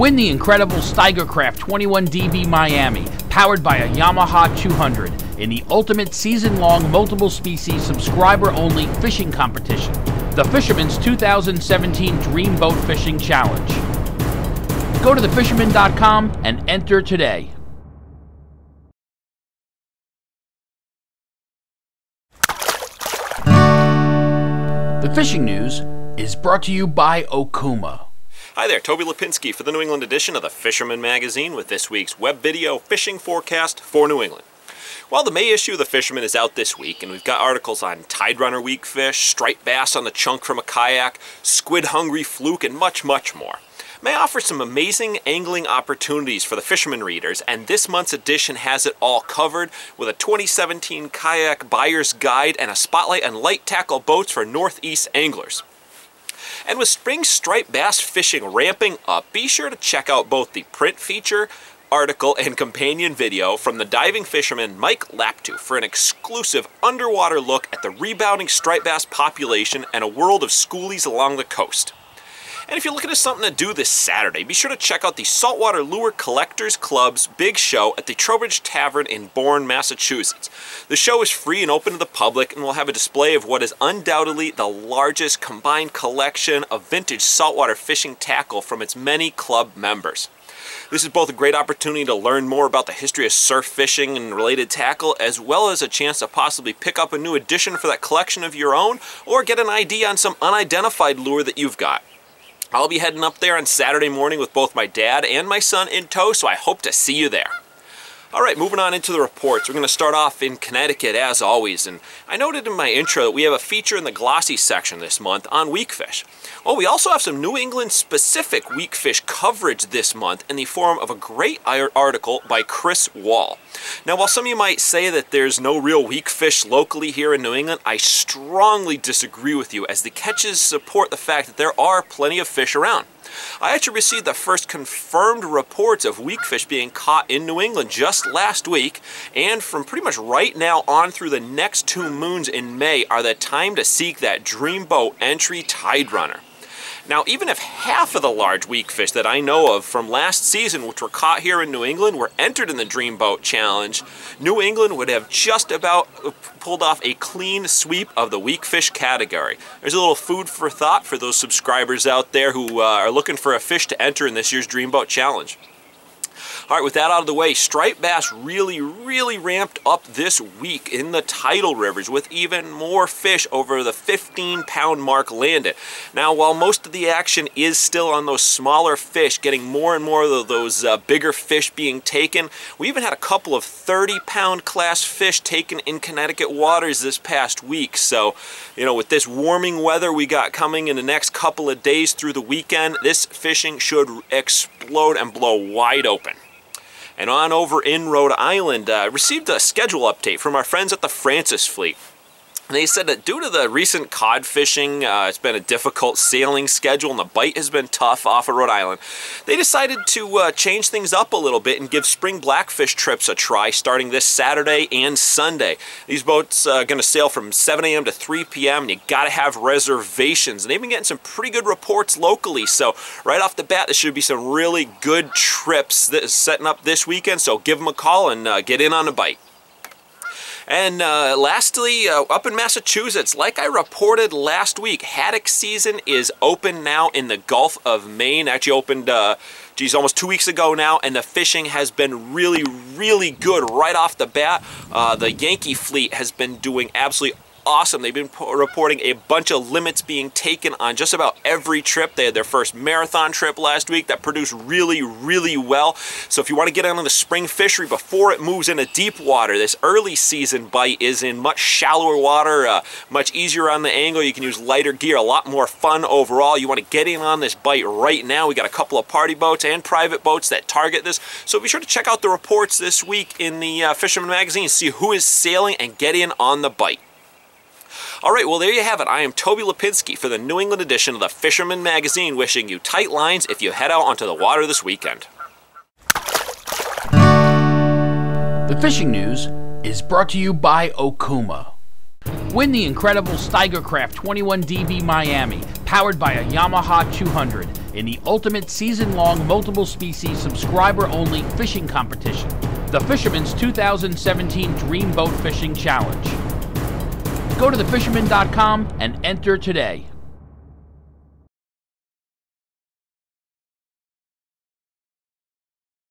Win the incredible Steigercraft 21DB Miami, powered by a Yamaha 200, in the ultimate season-long multiple-species subscriber-only fishing competition, the Fisherman's 2017 Dream Boat Fishing Challenge. Go to thefisherman.com and enter today. The fishing news is brought to you by Okuma. Hi there, Toby Lapinski for the New England edition of the Fisherman magazine with this week's web video fishing forecast for New England. Well, the May issue of the Fisherman is out this week, and we've got articles on tiderunner weakfish, striped bass on the chunk from a kayak, squid-hungry fluke, and much, much more. May offers some amazing angling opportunities for the fisherman readers, and this month's edition has it all covered with a 2017 kayak buyer's guide and a spotlight on light tackle boats for Northeast anglers. And with spring striped bass fishing ramping up, be sure to check out both the print feature, article, and companion video from the diving fisherman Mike Laptew for an exclusive underwater look at the rebounding striped bass population and a world of schoolies along the coast. And if you're looking for something to do this Saturday, be sure to check out the Saltwater Lure Collectors Club's big show at the Trowbridge Tavern in Bourne, Massachusetts. The show is free and open to the public and will have a display of what is undoubtedly the largest combined collection of vintage saltwater fishing tackle from its many club members. This is both a great opportunity to learn more about the history of surf fishing and related tackle, as well as a chance to possibly pick up a new addition for that collection of your own, or get an idea on some unidentified lure that you've got. I'll be heading up there on Saturday morning with both my dad and my son in tow, so I hope to see you there. All right, moving on into the reports. We're going to start off in Connecticut as always, and I noted in my intro that we have a feature in the glossy section this month on weakfish. Well, we also have some New England specific weakfish coverage this month in the form of a great article by Chris Wall. Now, while some of you might say that there's no real weakfish locally here in New England, I strongly disagree with you, as the catches support the fact that there are plenty of fish around. I actually received the first confirmed reports of weakfish being caught in New England just last week, and from pretty much right now on through the next 2 moons in May are the time to seek that dream boat entry tiderunner. Now, even if half of the large weakfish that I know of from last season, which were caught here in New England, were entered in the Dream Boat Challenge, New England would have just about pulled off a clean sweep of the weakfish category. There's a little food for thought for those subscribers out there who are looking for a fish to enter in this year's Dream Boat Challenge. All right, with that out of the way, striped bass really ramped up this week in the tidal rivers, with even more fish over the 15-pound mark landed. Now, while most of the action is still on those smaller fish, getting more and more of those bigger fish being taken, we even had a couple of 30-pound class fish taken in Connecticut waters this past week. So, you know, with this warming weather we got coming in the next couple of days through the weekend, this fishing should explode and blow wide open. And on over in Rhode Island, received a schedule update from our friends at the Francis Fleet. And they said that due to the recent cod fishing, it's been a difficult sailing schedule and the bite has been tough off of Rhode Island. They decided to change things up a little bit and give spring blackfish trips a try starting this Saturday and Sunday. These boats are going to sail from 7 a.m. to 3 p.m. and you got to have reservations. And they've been getting some pretty good reports locally. So right off the bat, there should be some really good trips that is setting up this weekend. So give them a call and get in on a bite. And lastly, up in Massachusetts, like I reported last week, haddock season is open now in the Gulf of Maine. Actually opened, almost 2 weeks ago now, and the fishing has been really good right off the bat. The Yankee fleet has been doing absolutely awesome. They've been reporting a bunch of limits being taken on just about every trip. They had their first marathon trip last week that produced really well. So if you want to get on the spring fishery before it moves into deep water, this early season bite is in much shallower water, much easier on the angle. You can use lighter gear, a lot more fun overall. You want to get in on this bite right now. We got a couple of party boats and private boats that target this. So be sure to check out the reports this week in the Fisherman magazine, see who is sailing and get in on the bite. All right, well, there you have it. I am Toby Lapinski for the New England edition of the Fisherman magazine, wishing you tight lines if you head out onto the water this weekend. The fishing news is brought to you by Okuma. Win the incredible Steigercraft 21DB Miami, powered by a Yamaha 200, in the ultimate season-long multiple species subscriber-only fishing competition, the Fisherman's 2017 Dream Boat Fishing Challenge. Go to thefisherman.com and enter today.